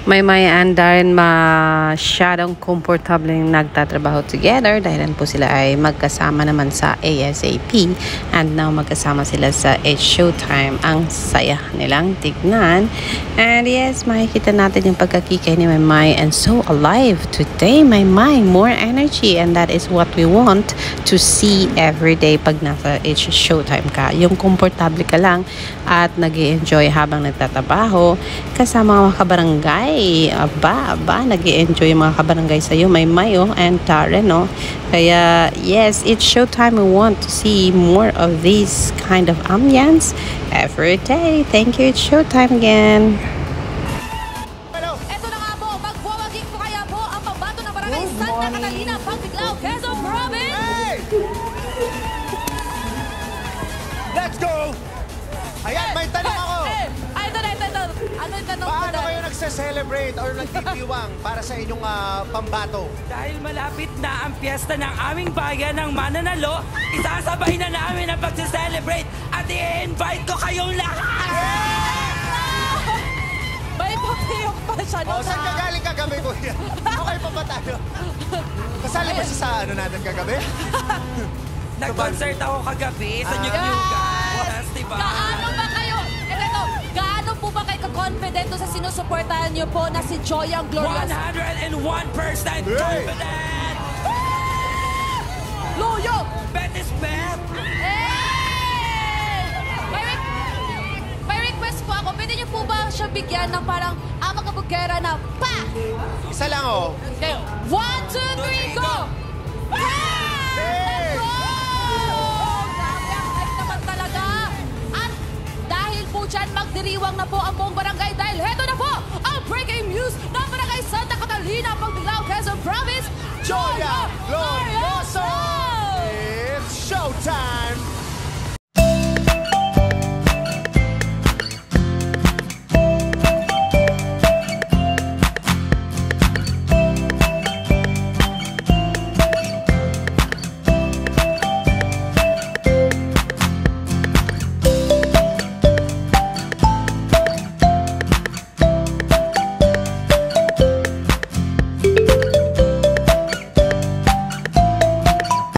Maymay and Darren masyadong komportable nagtatrabaho together dahil po sila ay magkasama naman sa ASAP and now magkasama sila sa It's Showtime. Ang saya nilang tignan. And yes, makikita natin yung pagkakikay ni Maymay and so alive today. Maymay, more energy, and that is what we want to see every day pag nasa It's Showtime ka. Yung komportable ka lang at nag-i-enjoy habang nagtatrabaho kasama mga kabarangay. Nag-i-enjoy yung mga kabarangay sa'yo, Maymay and Darren, no? Kaya yes, It's Showtime. We want to see more of this kind of ambience every day. Thank you, It's Showtime again. Eto na nga po, magwawaging po kaya po ang pambato ng barangay Santa Catalina, Pagbiglao, Quezon Province! Hey! Let's go! Ayan, may tanong ako. Ito. Ano yung tanong ko Paano dahil? kayo nagse-celebrate or nagtitiwang para sa inyong pambato? Dahil malapit na ang piyesta ng aming bayan ng Mananalo, isasabay na namin ang pagse-celebrate at i-invite ko kayong lahat! May papiyok pa siya. O, saan ka galing kagabi, kuya? Okay pa ba tayo? Kasali ba siya sa natin kagabi? Nag-concert ako kagabi sa New Yes, diba? Gaano ba kayo? Gaano po ba kayo ka-confident sa sinusuportahan niyo po na si Joyang Glorious? 101% confident! Loyo! Bet is bet! May request po ako. Pwede niyo po ba siya bigyan ng parang amang kabugera na pa? Isa lang, oh. Okay. 1, 2, 3, go! Hey! Grabe, ang hype naman talaga. At dahil po dyan, magdiriwang na po ang buong barangay dahil heto na po ang breaking news ng barangay Santa Catalina, Pagbiglao, Quezon Province, Joya Glorioso! It's showtime!